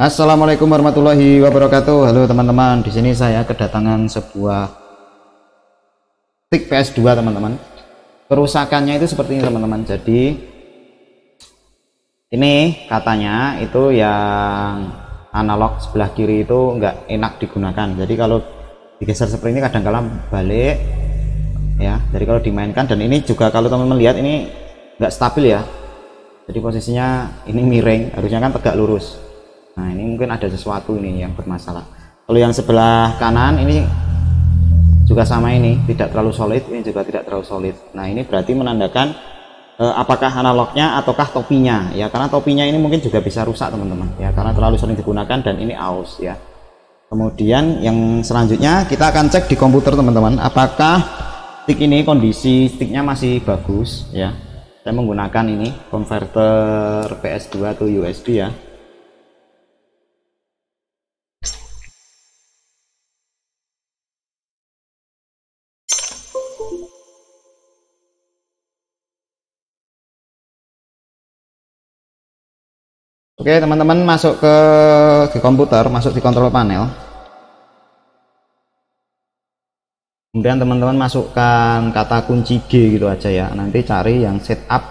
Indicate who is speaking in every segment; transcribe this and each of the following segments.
Speaker 1: Assalamualaikum warahmatullahi wabarakatuh. Halo teman-teman, di sini saya kedatangan sebuah stick PS2 teman-teman. Kerusakannya itu seperti ini teman-teman. Jadi ini katanya itu yang analog sebelah kiri itu nggak enak digunakan. Jadi kalau digeser seperti ini kadang-kala balik ya. Jadi kalau dimainkan, dan ini juga kalau teman-teman lihat ini nggak stabil ya. Jadi posisinya ini miring, harusnya kan tegak lurus. Nah ini mungkin ada sesuatu ini yang bermasalah. Kalau yang sebelah kanan ini juga sama, ini tidak terlalu solid, ini juga tidak terlalu solid. Nah ini berarti menandakan apakah analognya ataukah topinya ya, karena topinya ini mungkin juga bisa rusak teman-teman ya, karena terlalu sering digunakan dan ini aus ya. Kemudian yang selanjutnya kita akan cek di komputer teman-teman, apakah stick ini kondisi sticknya masih bagus ya. Saya menggunakan ini konverter PS2 atau USB ya. Oke teman-teman, masuk ke komputer, masuk di control panel, kemudian teman-teman masukkan kata kunci G gitu aja ya, nanti cari yang setup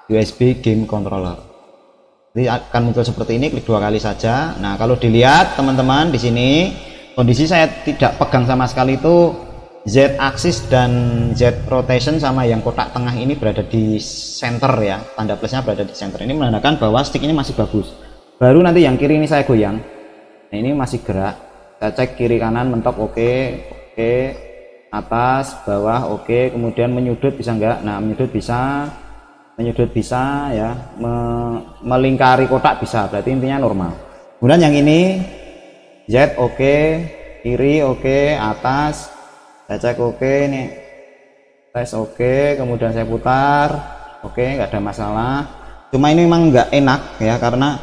Speaker 1: USB game controller. Jadi akan muncul seperti ini, klik 2 kali saja. Nah kalau dilihat teman-teman di sini kondisi saya tidak pegang sama sekali, itu Z axis dan Z rotation sama yang kotak tengah ini berada di center ya, tanda plusnya berada di center. Ini menandakan bahwa stick ini masih bagus. Baru nanti yang kiri ini saya goyang, nah ini masih gerak, saya cek kiri kanan mentok, oke, atas bawah oke, kemudian menyudut bisa enggak, nah menyudut bisa ya, melingkari kotak bisa, berarti intinya normal. Kemudian yang ini Z oke, kiri oke, atas saya cek oke, ini tes oke, kemudian saya putar oke, nggak ada masalah. Cuma ini memang nggak enak ya, karena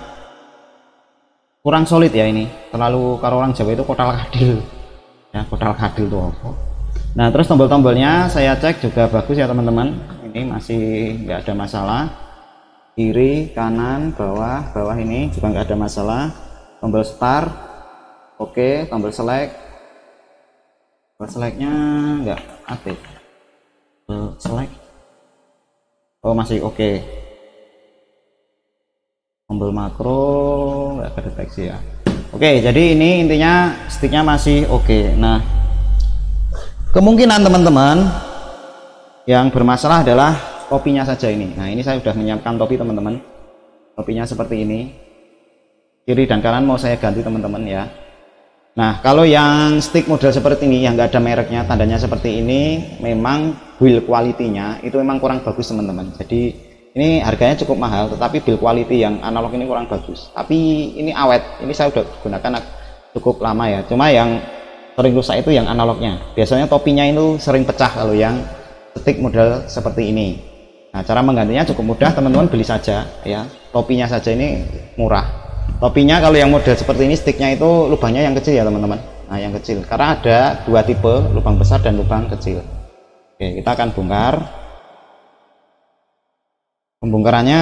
Speaker 1: kurang solid ya, ini terlalu, kalau orang Jawa itu kotal kadil ya, kotal kadil tuh apa. Nah terus tombol-tombolnya saya cek juga bagus ya teman-teman, ini masih nggak ada masalah, kiri kanan bawah ini juga nggak ada masalah. Tombol start oke, tombol selectnya enggak aktif, select oh masih oke. Tombol makro enggak kedeteksi ya. Oke, jadi ini intinya sticknya masih oke. Nah kemungkinan teman-teman yang bermasalah adalah topinya saja ini. Nah ini saya sudah menyiapkan topi teman-teman, topinya seperti ini, kiri dan kanan mau saya ganti teman-teman ya. Nah kalau yang stick model seperti ini yang nggak ada mereknya, tandanya seperti ini, memang build quality-nya itu memang kurang bagus teman-teman. Jadi ini harganya cukup mahal, tetapi build quality yang analog ini kurang bagus. Tapi ini awet, ini saya udah gunakan cukup lama ya. Cuma yang sering rusak itu yang analognya. Biasanya topinya itu sering pecah kalau yang stick model seperti ini. Nah cara menggantinya cukup mudah teman-teman, beli saja ya, topinya saja, ini murah. Topinya kalau yang model seperti ini sticknya itu lubangnya yang kecil ya teman-teman. Nah yang kecil, karena ada dua tipe, lubang besar dan lubang kecil. Oke, kita akan bongkar. Pembongkarannya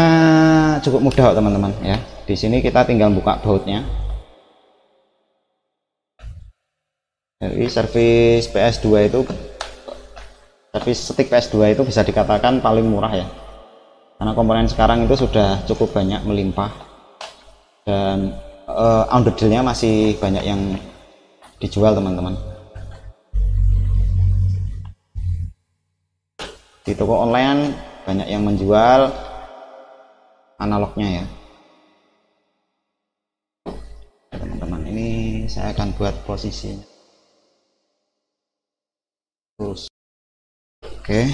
Speaker 1: cukup mudah teman-teman ya. Di sini kita tinggal buka bautnya. Jadi servis PS2 itu, servis stick PS2 itu bisa dikatakan paling murah ya, karena komponen sekarang itu sudah cukup banyak melimpah, dan underdealnya masih banyak yang dijual teman-teman. Di toko online banyak yang menjual analognya ya. Teman-teman, ini saya akan buat posisinya terus. Oke.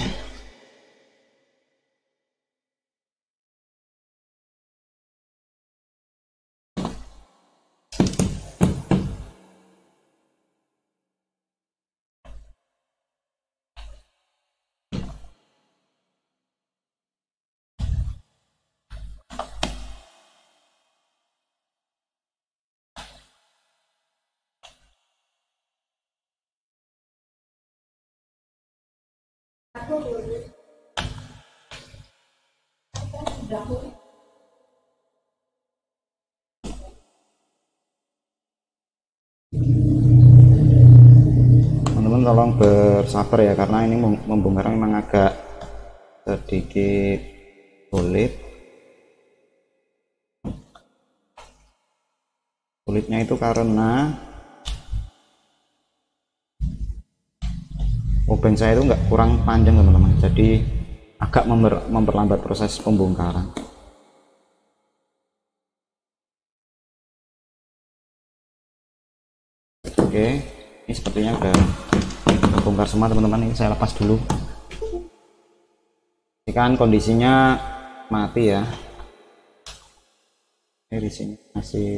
Speaker 1: Teman-teman tolong bersabar ya, karena ini membongkar memang agak sedikit sulit. Sulitnya itu karena obeng saya itu nggak kurang panjang teman-teman, jadi agak memperlambat proses pembongkaran. Oke, ini sepertinya udah bongkar semua teman-teman. Ini saya lepas dulu. Ini kan kondisinya mati ya. Ini di sini masih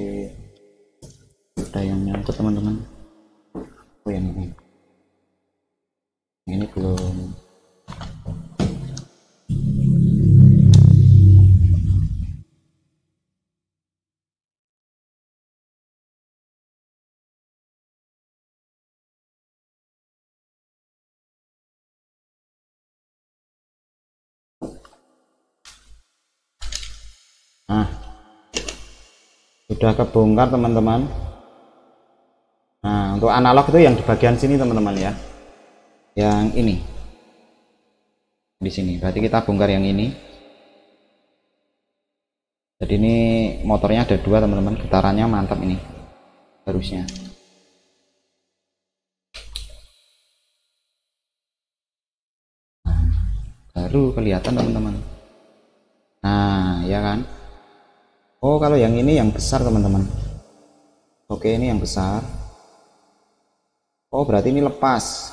Speaker 1: ada yang nyangkut teman-teman. Oh yang ini belum. Nah, sudah kebongkar teman-teman. Nah, untuk analog itu yang di bagian sini teman-teman ya, yang ini di sini. Berarti kita bongkar yang ini. Jadi ini motornya ada dua teman-teman, getarannya mantap ini harusnya. Nah, baru kelihatan teman-teman. Nah ya kan. Oh, kalau yang ini yang besar teman-teman. Oke, ini yang besar. Oh, berarti ini lepas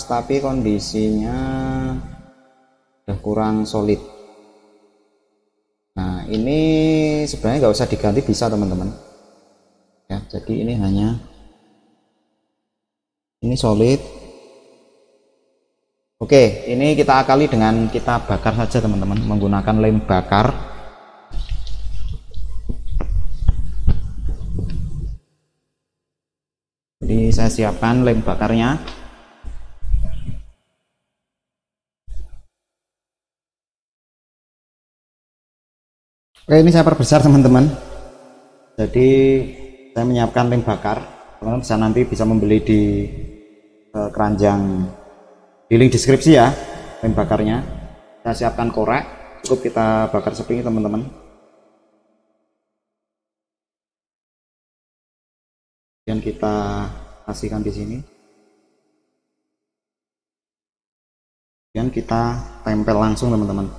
Speaker 1: tapi kondisinya udah kurang solid. Nah, ini sebenarnya nggak usah diganti, bisa teman-teman ya. Jadi ini hanya ini solid. Oke, ini kita akali dengan kita bakar saja teman-teman, menggunakan lem bakar. Jadi saya siapkan lem bakarnya. Oke, ini saya perbesar teman-teman. Jadi saya menyiapkan lem bakar. Teman-teman bisa nanti bisa membeli di keranjang di link deskripsi ya, lem bakarnya. Saya siapkan korek, cukup kita bakar seperti ini teman-teman. Dan kita kasihkan di sini. Dan kita tempel langsung teman-teman.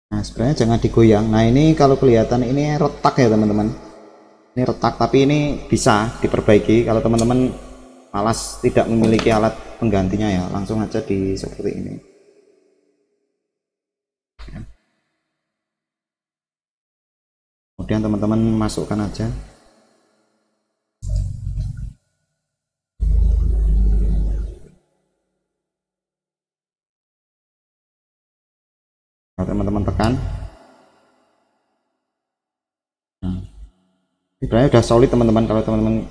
Speaker 1: Nah, sebenarnya jangan digoyang. Nah, ini kalau kelihatan ini retak ya teman-teman. Ini retak, tapi ini bisa diperbaiki kalau teman-teman malas tidak memiliki alat penggantinya ya, langsung aja di seperti ini. Kemudian teman-teman masukkan aja. Teman-teman tekan. Nah, sebenarnya udah solid teman-teman, kalau teman-teman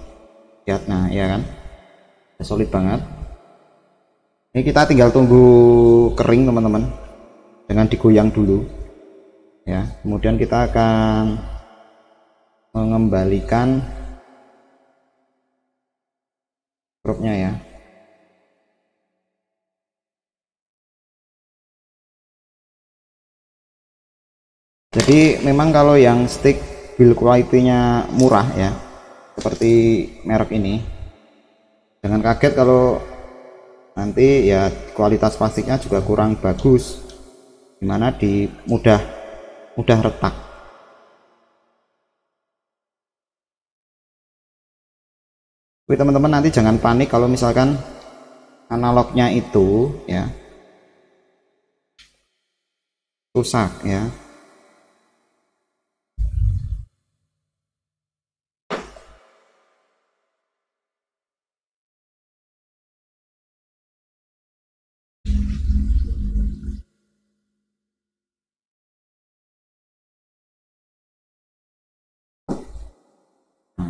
Speaker 1: lihat. Nah ya kan, udah solid banget. Ini kita tinggal tunggu kering teman-teman, dengan digoyang dulu ya. Kemudian kita akan mengembalikan propnya ya. Jadi memang kalau yang stick build quality-nya murah ya, seperti merek ini, jangan kaget kalau nanti ya kualitas plastiknya juga kurang bagus, dimana di mudah retak. Tapi teman-teman nanti jangan panik kalau misalkan analognya itu ya rusak ya.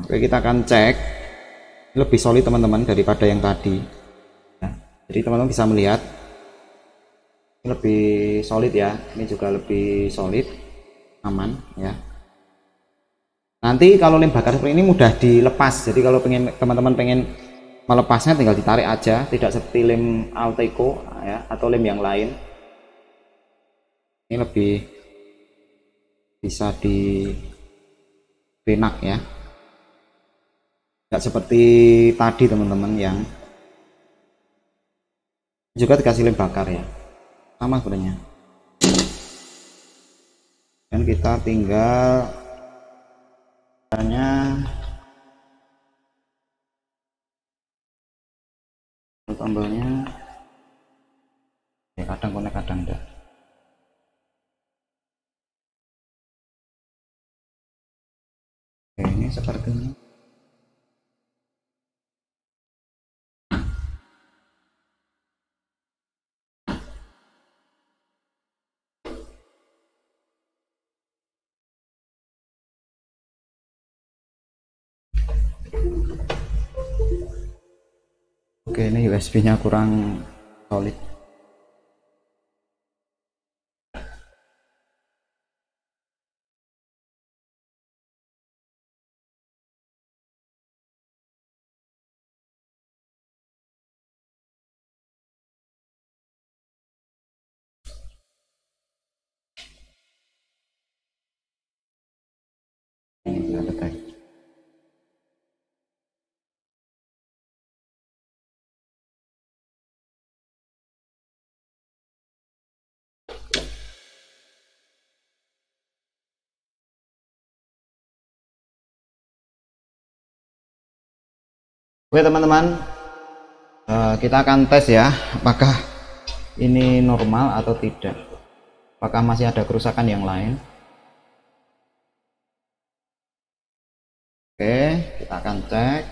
Speaker 1: Oke, kita akan cek lebih solid teman-teman daripada yang tadi ya. Jadi teman-teman bisa melihat Ini lebih solid ya, ini juga lebih solid, aman ya. Nanti kalau lem bakar seperti ini mudah dilepas, jadi kalau teman-teman pengen melepasnya tinggal ditarik aja, tidak seperti lem Alteco ya atau lem yang lain. Ini lebih bisa enak ya, nggak seperti tadi teman-teman yang juga dikasih lem bakar ya, sama sebenarnya. Dan kita tinggal tambahnya ya, kadang konek kadang enggak. Oke, ini sepertinya oke, ini USB nya kurang solid. Ini ada tag. Oke teman-teman, kita akan tes ya apakah ini normal atau tidak, apakah masih ada kerusakan yang lain. Oke, kita akan cek.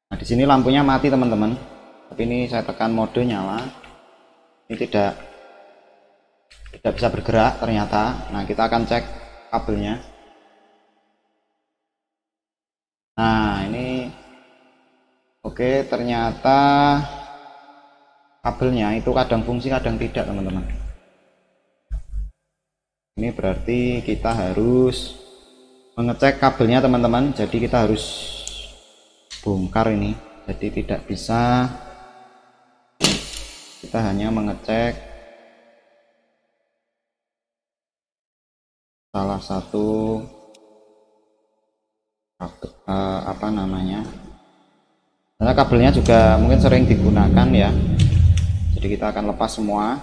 Speaker 1: Nah, di sini lampunya mati teman-teman, tapi ini saya tekan mode nyala, ini tidak bisa bergerak ternyata. Nah, kita akan cek kabelnya. Nah, ini oke, ternyata kabelnya itu kadang fungsi kadang tidak teman-teman. Ini berarti kita harus mengecek kabelnya teman-teman, jadi kita harus bongkar ini, jadi tidak bisa kita hanya mengecek salah satu apa namanya, karena kabelnya juga mungkin sering digunakan ya, jadi kita akan lepas semua.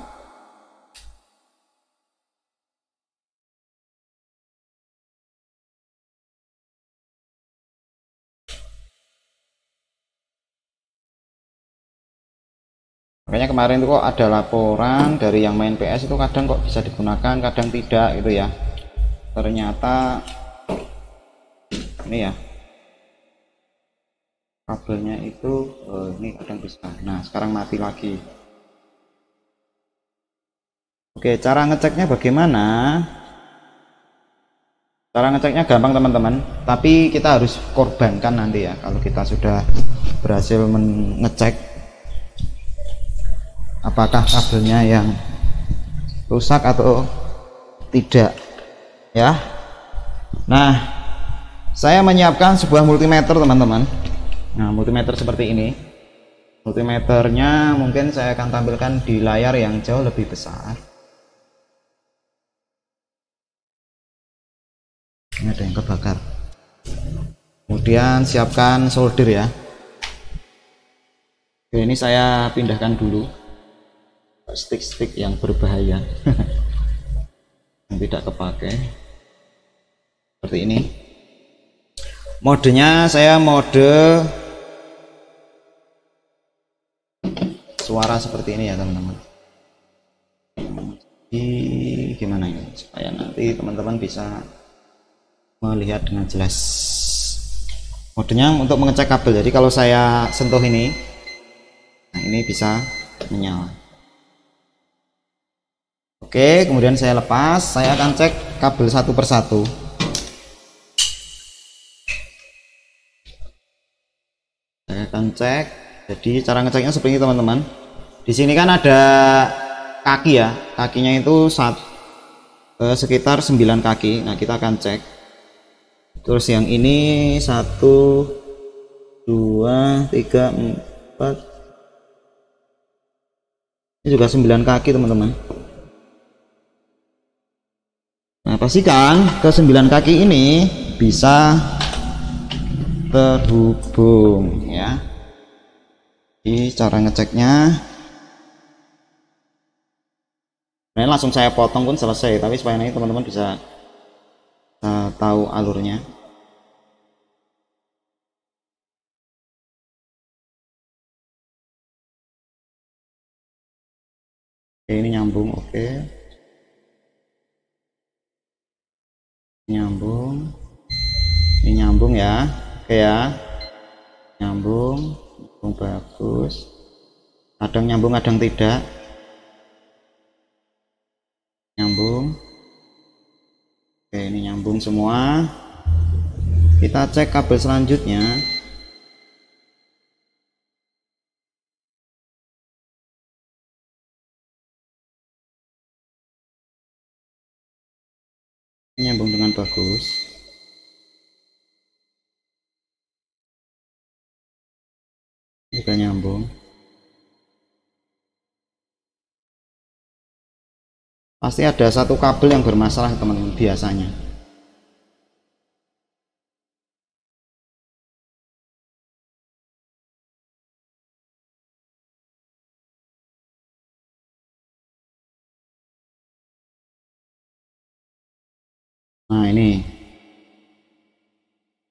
Speaker 1: Makanya kemarin itu kok ada laporan dari yang main PS itu kadang kok bisa digunakan kadang tidak gitu ya, ternyata ini ya kabelnya itu ini kadang bisa. Nah, sekarang mati lagi. Oke, cara ngeceknya bagaimana? Cara ngeceknya gampang teman-teman, tapi kita harus korbankan nanti ya kalau kita sudah berhasil mengecek apakah kabelnya yang rusak atau tidak ya. Nah, saya menyiapkan sebuah multimeter teman-teman. Nah, multimeter seperti ini. Multimeternya mungkin saya akan tampilkan di layar yang jauh lebih besar. Ini ada yang kebakar. Kemudian siapkan solder ya. Oke, ini saya pindahkan dulu stick-stick yang berbahaya yang tidak kepakai. Seperti ini. Modenya saya mode suara seperti ini ya teman-teman. Gimana ini supaya nanti teman-teman bisa melihat dengan jelas. Modenya untuk mengecek kabel, jadi kalau saya sentuh ini, nah ini bisa menyala. Oke, kemudian saya lepas, saya akan cek kabel satu persatu. Saya akan cek, jadi cara ngeceknya seperti ini teman-teman. Di sini kan ada kaki ya, kakinya itu sekitar 9 kaki. Nah kita akan cek. Terus yang ini 1 2 3 4, ini juga 9 kaki teman-teman. Nah pastikan ke 9 kaki ini bisa terhubung ya. Jadi cara ngeceknya, nah, langsung saya potong pun selesai, tapi supaya nanti teman-teman bisa tahu alurnya. Oke, ini nyambung. Oke, nyambung, ini nyambung ya. Oke ya, nyambung bagus. Kadang nyambung kadang tidak. Nyambung. Oke, ini nyambung semua. Kita cek kabel selanjutnya. Nyambung dengan bagus. Juga nyambung. Pasti ada satu kabel yang bermasalah teman-teman biasanya. Nah ini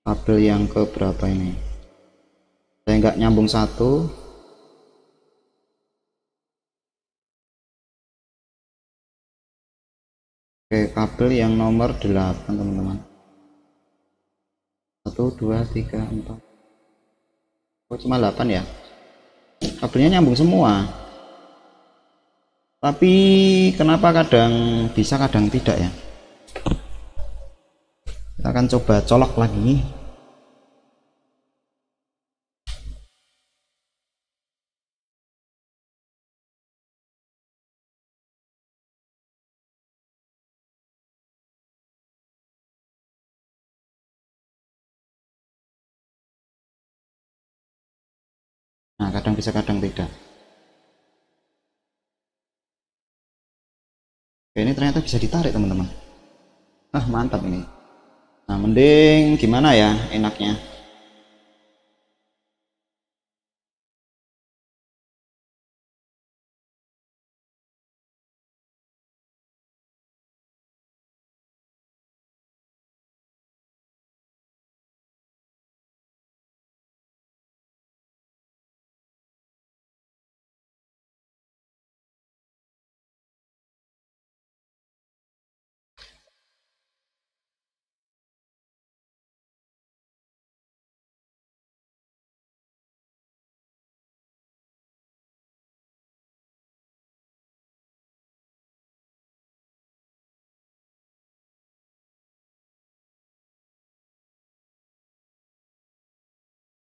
Speaker 1: kabel yang ke berapa ini, saya nggak nyambung satu. Oke, kabel yang nomor 8 teman-teman. 1 2 3 4, oh cuma 8 ya, kabelnya nyambung semua. Tapi kenapa kadang bisa kadang tidak ya, kita akan coba colok lagi. Nah kadang bisa kadang tidak. Oke, ini ternyata bisa ditarik teman-teman. Ah mantap ini. Nah mending gimana ya enaknya,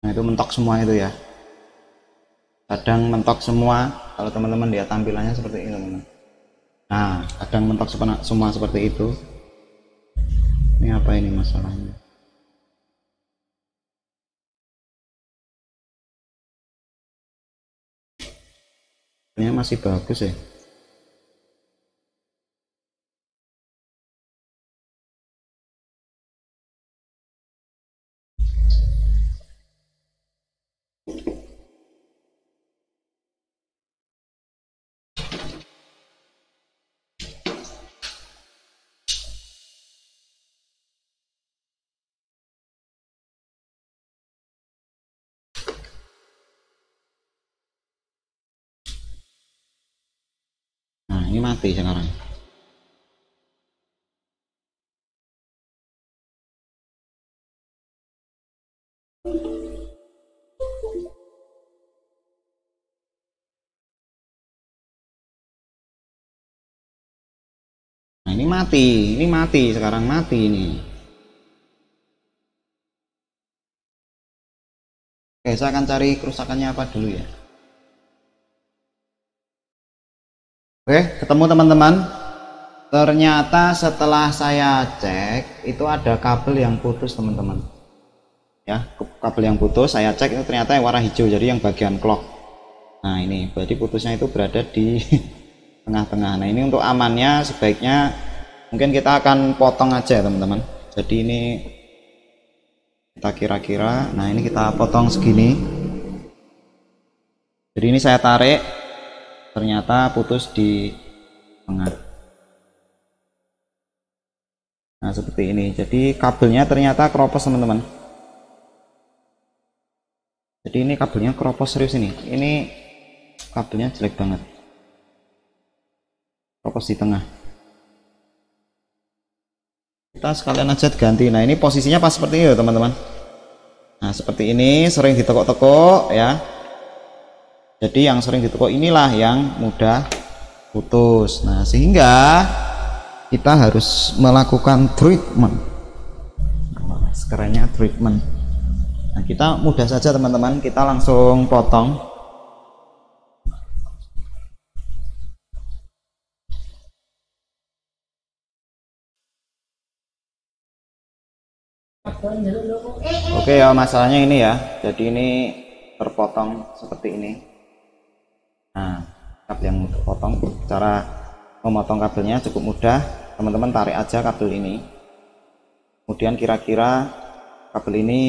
Speaker 1: nah itu mentok semua itu ya, kadang mentok semua. Kalau teman-teman lihat tampilannya seperti ini teman-teman. Nah kadang mentok semua seperti itu. Ini apa ini masalahnya? Ini masih bagus ya. Nah ini mati sekarang. Nah ini mati sekarang, mati ini. Oke, saya akan cari kerusakannya apa dulu ya. Oke, ketemu teman-teman. Ternyata setelah saya cek itu ada kabel yang putus teman-teman. Ya, kabel yang putus saya cek itu ternyata yang warna hijau, jadi yang bagian clock. Nah ini berarti putusnya itu berada di tengah-tengah. Nah ini untuk amannya sebaiknya mungkin kita akan potong aja teman-teman. Jadi ini kita kira-kira, nah ini kita potong segini. Jadi ini saya tarik, ternyata putus di tengah. Nah seperti ini, jadi kabelnya ternyata keropos teman-teman. Jadi ini kabelnya keropos serius ini kabelnya jelek banget, keropos di tengah. Kita sekalian aja ganti. Nah ini posisinya pas seperti ini teman-teman. Nah seperti ini, sering ditekuk-tekuk ya. Jadi yang sering ditekuk inilah yang mudah putus. Nah sehingga kita harus melakukan treatment. Sekarangnya treatment. Nah kita mudah saja teman-teman, kita langsung potong. Oke ya, masalahnya ini ya, jadi ini terpotong seperti ini. Nah kabel yang terpotong, cara memotong kabelnya cukup mudah teman-teman, tarik aja kabel ini, kemudian kira-kira kabel ini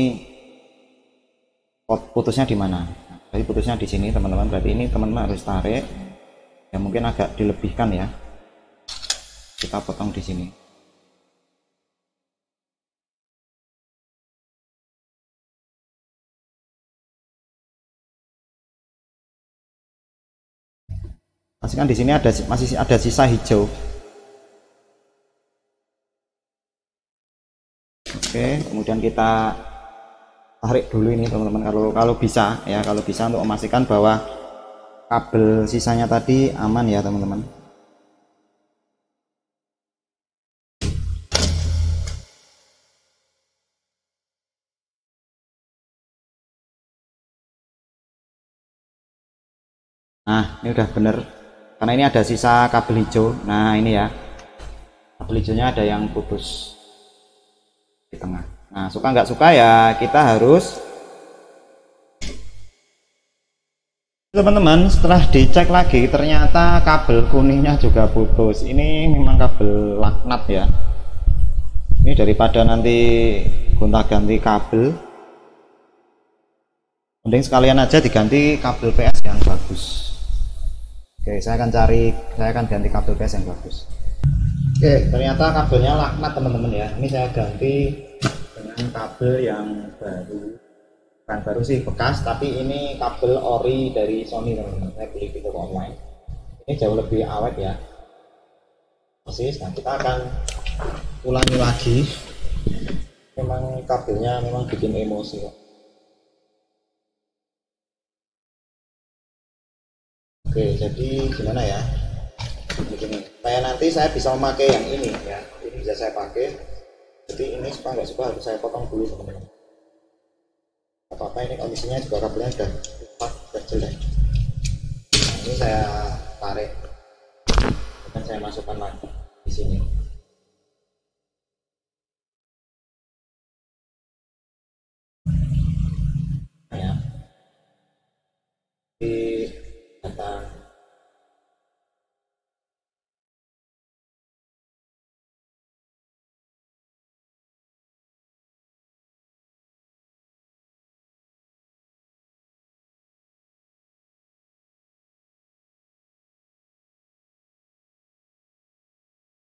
Speaker 1: putusnya di mana. Jadi putusnya di sini teman-teman, berarti ini teman-teman harus tarik ya, mungkin agak dilebihkan ya, kita potong di sini. Pastikan di sini masih ada sisa hijau. Oke, kemudian kita tarik dulu ini teman-teman, kalau bisa ya, kalau bisa untuk memastikan bahwa kabel sisanya tadi aman ya teman-teman. Nah ini udah bener, karena ini ada sisa kabel hijau. Nah ini ya, kabel hijaunya ada yang putus di tengah. Nah suka nggak suka ya, kita harus, teman-teman setelah dicek lagi ternyata kabel kuningnya juga putus. Ini memang kabel laknat ya. Ini daripada nanti gonta-ganti kabel, mending sekalian aja diganti kabel PS yang bagus. Oke, saya akan ganti kabel PS yang bagus. Oke, ternyata kabelnya laknat teman-teman ya. Ini saya ganti dengan kabel yang baru. Bukan baru sih, bekas, tapi ini kabel ori dari Sony teman-teman. Saya beli di toko online. Ini jauh lebih awet ya. Persis. Nah, kita akan ulangi lagi. Memang kabelnya memang bikin emosi kok. Oke, jadi gimana ya? Begini, nanti saya bisa memakai yang ini ya. Ini bisa saya pakai. Jadi ini supaya nggak suka harus saya potong dulu teman-teman. Apa-apa ini kondisinya juga kabelnya sudah rusak, sudah jelek. Nah, ini saya tarik dan saya masukkan lagi di sini. Nah, ya. Di data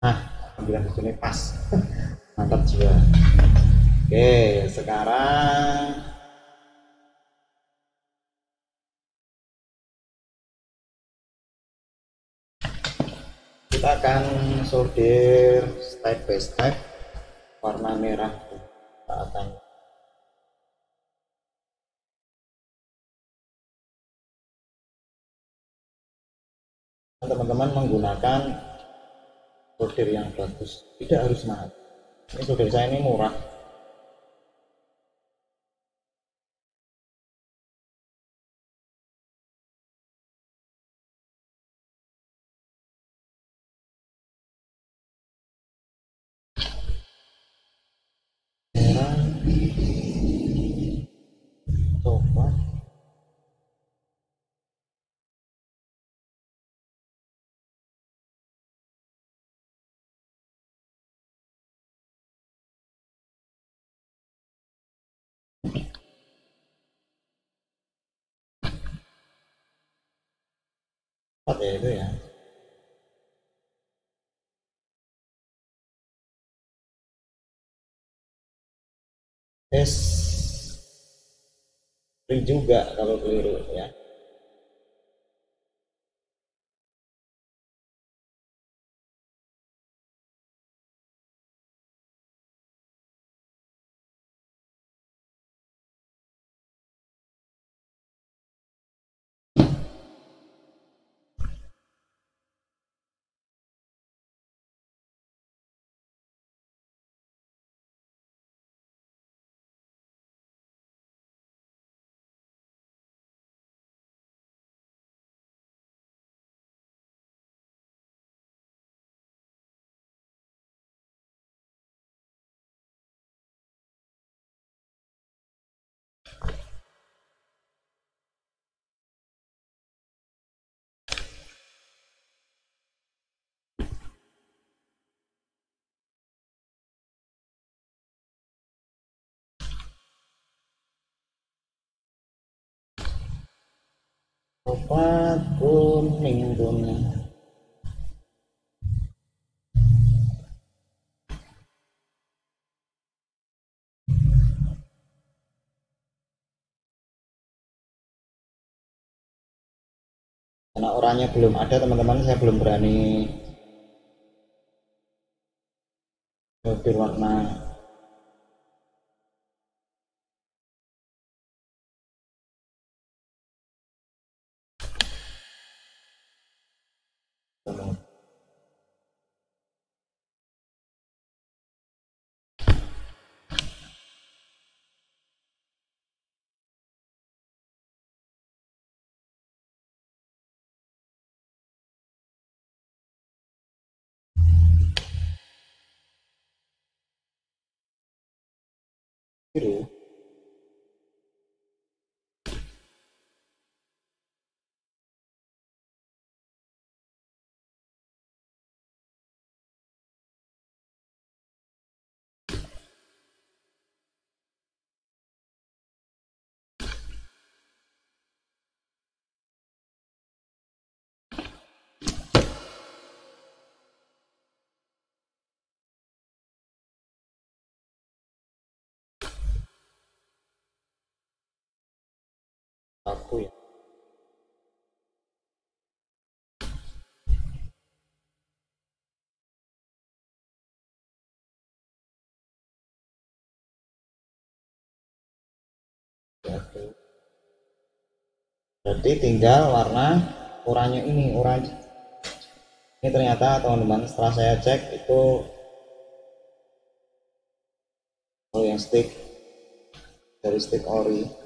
Speaker 1: nah, alhamdulillah di sini pas. Mantap jiwa. Oke, sekarang kita akan solder step by step. Warna merah kita akan teman-teman menggunakan solder yang bagus, tidak harus mahal. Ini solder saya ini murah. cepat ya itu ya. Juga kalau keliru ya. Opat kuning kuning. Karena oranye belum ada teman-teman, saya belum berani ngambil warna. Biru. Aku ya. Berarti tinggal warna oranye ini, oranye. Ini ternyata teman-teman setelah saya cek itu yang stick dari stick ori.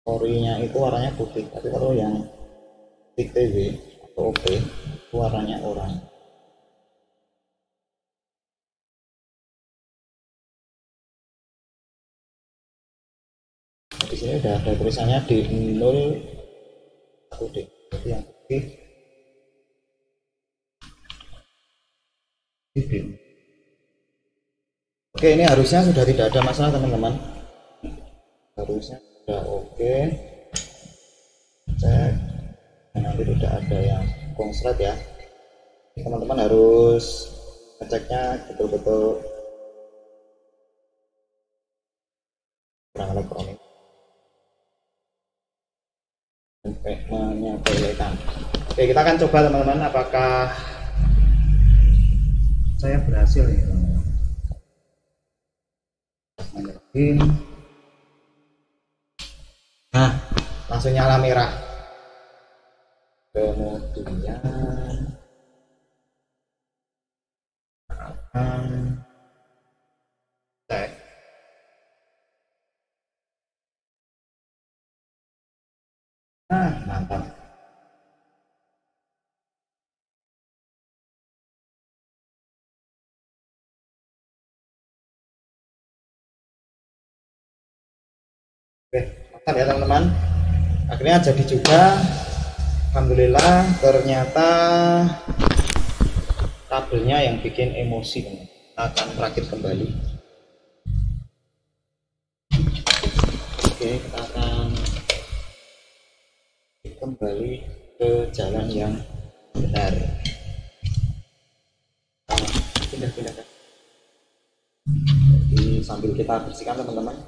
Speaker 1: Orinya itu warnanya putih, tapi kalau yang stick TV atau OP itu warnanya oranye. Di sini udah ada tulisannya D0 1D, jadi yang putih D. Oke, ini harusnya sudah tidak ada masalah teman-teman, harusnya sudah oke. Cek nanti tidak ada yang konslet ya. Teman-teman harus ngeceknya betul-betul perang elektronik sampai menyampaikan. Oke, kita akan coba teman-teman apakah saya berhasil ya teman-teman. Nah, langsung nyala merah. Kemudian akan cek. Nah, mantap. Oke, mantap ya teman-teman. Akhirnya jadi juga. Alhamdulillah. alhamdulillah ternyata kabelnya yang bikin emosi, teman. Kita akan rakit kembali. Oke, kita akan kembali ke jalan yang benar. Pindah-pindah. Jadi sambil kita bersihkan, teman-teman,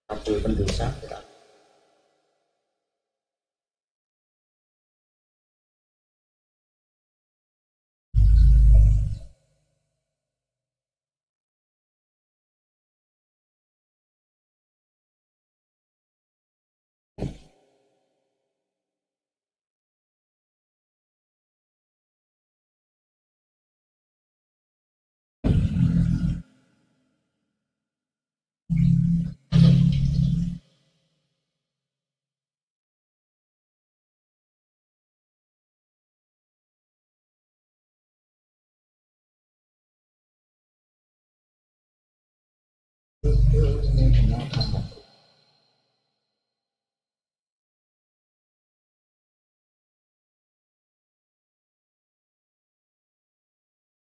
Speaker 1: kabel pendosa kita.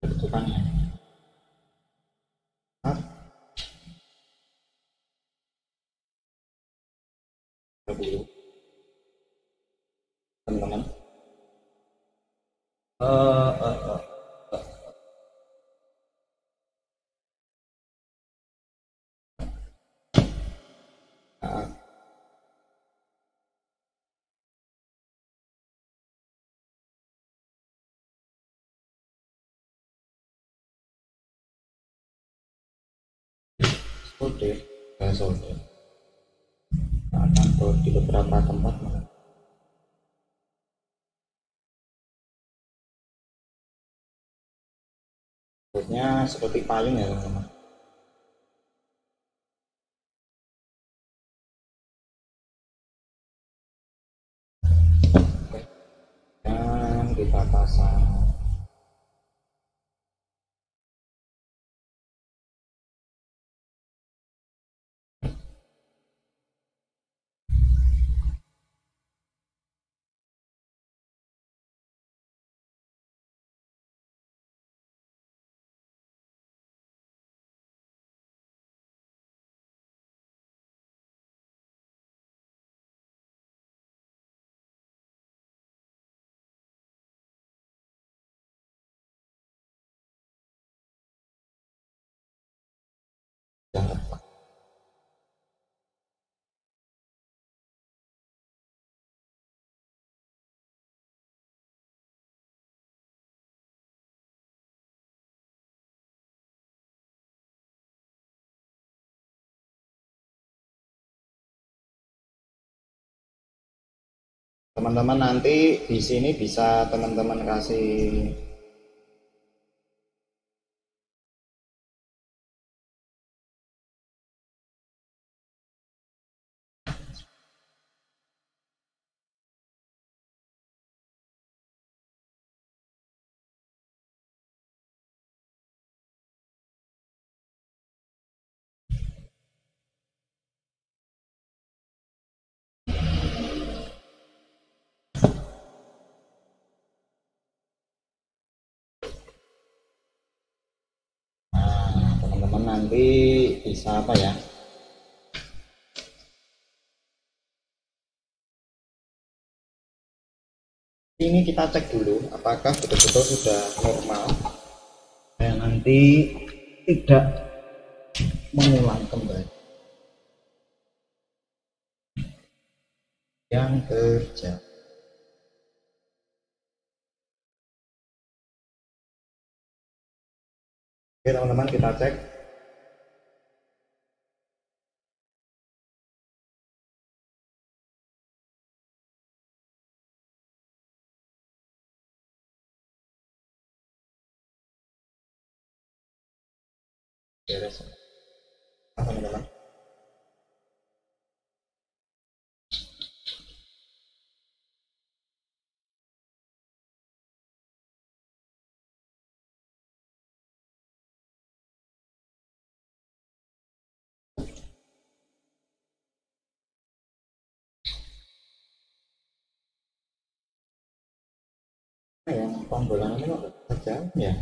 Speaker 1: Bentukannya dulu, teman-teman. Solder, solder akan di beberapa tempat. Maksudnya seperti paling ya, teman-teman. Dan kita pasang yang tepat. Teman-teman, nanti di sini bisa teman-teman kasih teman-teman nanti bisa apa ya, ini kita cek dulu apakah betul-betul sudah normal dan nanti tidak mengulang kembali yang terjadi. Oke, teman-teman, kita cek. Beres, teman-teman. tombolan ini kok saja ya.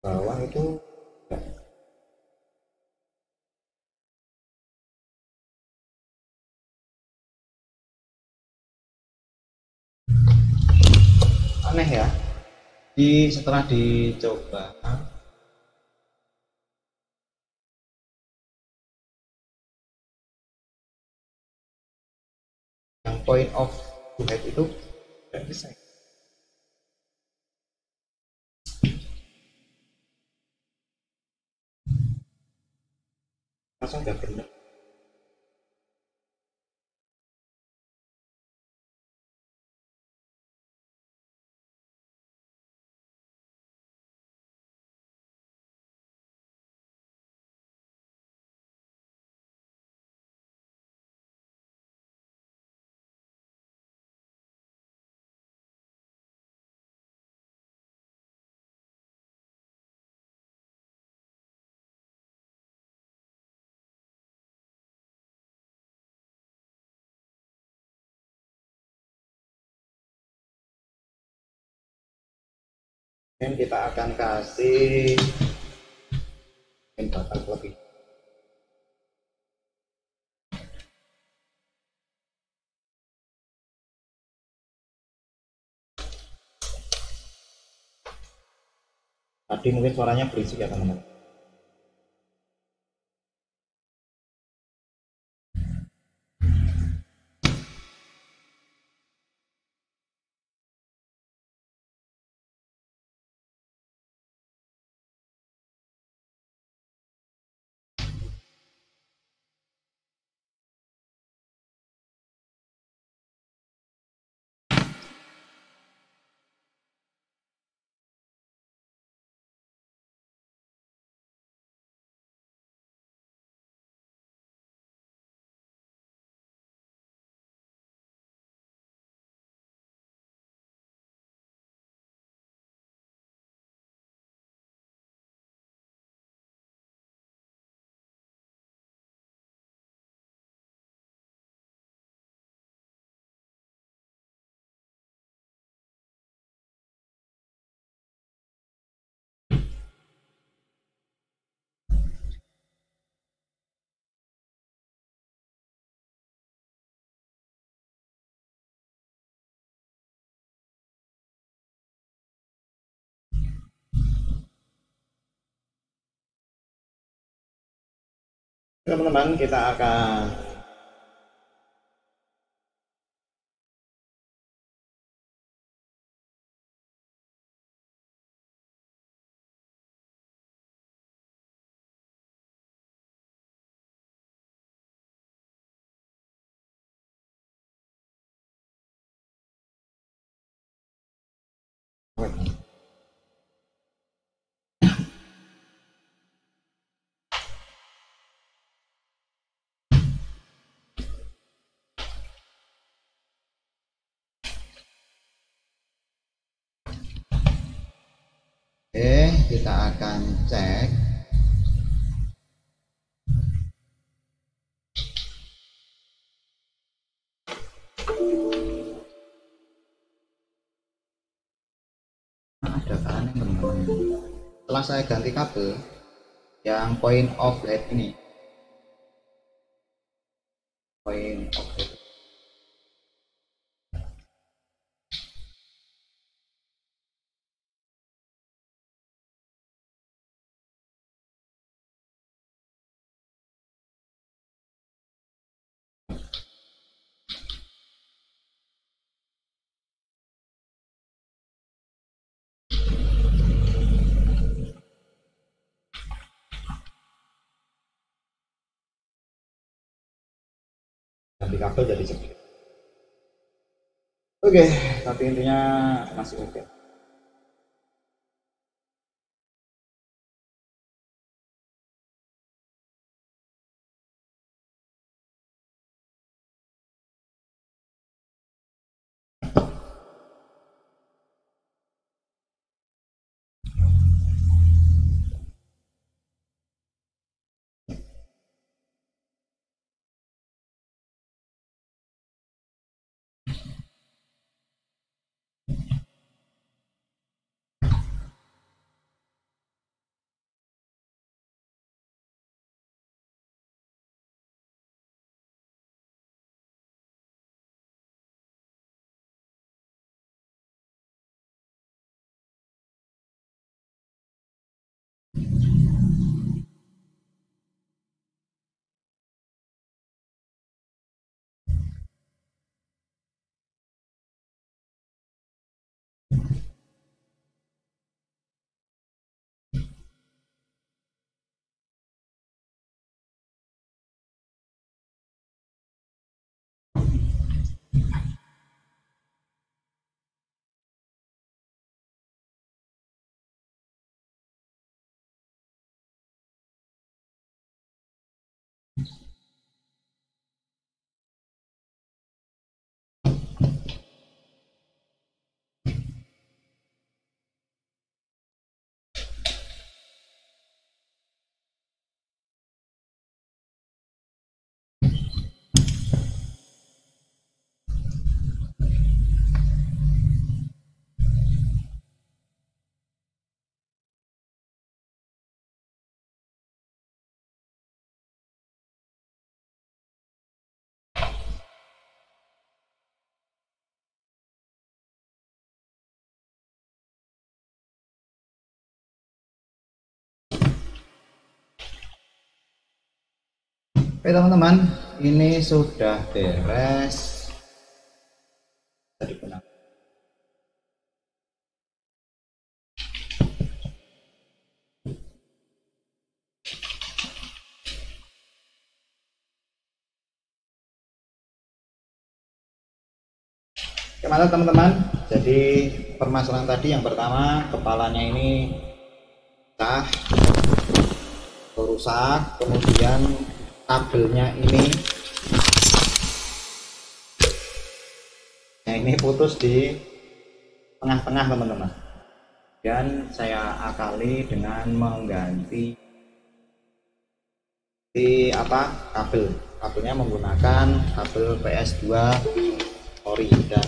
Speaker 1: Bawah itu aneh ya. Setelah dicoba yang point of head itu nggak bisa. Masa nggak benar? Dan kita akan kasih batang lebih. Tadi mungkin suaranya berisik ya teman-teman. Teman-teman, kita akan kita akan cek ada kan teman-teman. Setelah saya ganti kabel yang point of head ini, point of head ganti kabel jadi seperti itu. Oke, tapi intinya masih oke. Oke teman-teman, ini sudah beres. Bisa digunakan. Oke, mantap teman-teman. Jadi permasalahan tadi yang pertama, kepalanya ini rusak, kemudian kabelnya ini putus di tengah-tengah teman-teman. Dan saya akali dengan mengganti kabelnya menggunakan kabel PS2 ori, dan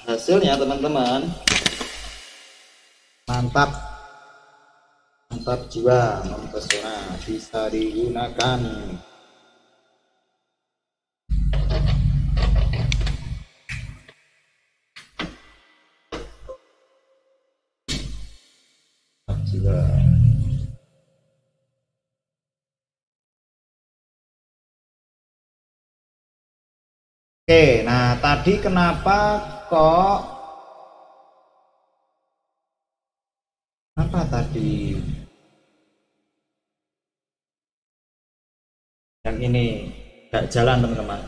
Speaker 1: hasilnya teman-teman mantap jiwa, mempesona, bisa digunakan. Jiwa. Oke, nah tadi kenapa tadi yang ini gak jalan teman-teman?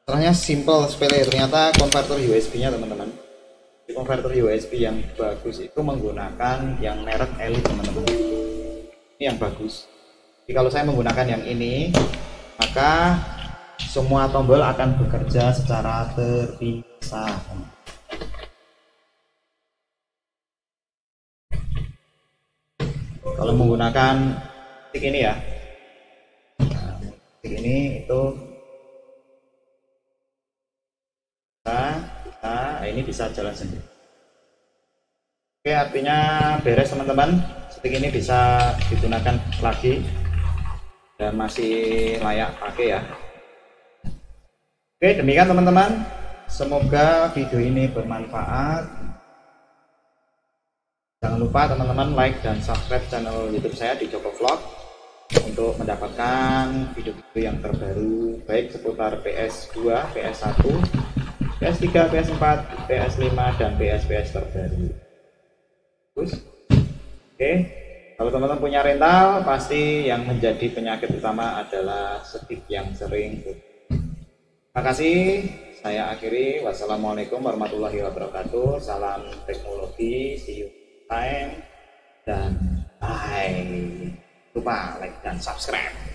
Speaker 1: Caranya simple, sepele. Ternyata konverter USB nya teman-teman, di konverter USB yang bagus itu menggunakan yang merek Elite teman-teman, ini yang bagus. Jadi kalau saya menggunakan yang ini, maka semua tombol akan bekerja secara terpisah. Kalau menggunakan stick ini ya, stick ini itu ini bisa jalan sendiri. Oke, artinya beres teman-teman. Stick ini bisa digunakan lagi dan masih layak pakai ya. Oke, demikian teman-teman. Semoga video ini bermanfaat. Jangan lupa teman-teman like dan subscribe channel YouTube saya di Joko Vlog untuk mendapatkan video-video yang terbaru, baik seputar PS2, PS1, PS3, PS4, PS5, dan PS terbaru. Terus, oke, kalau teman-teman punya rental, pasti yang menjadi penyakit utama adalah stick yang sering. Terima kasih, saya akhiri. Wassalamualaikum warahmatullahi wabarakatuh. Salam teknologi, see you time, dan bye. Lupa like dan subscribe.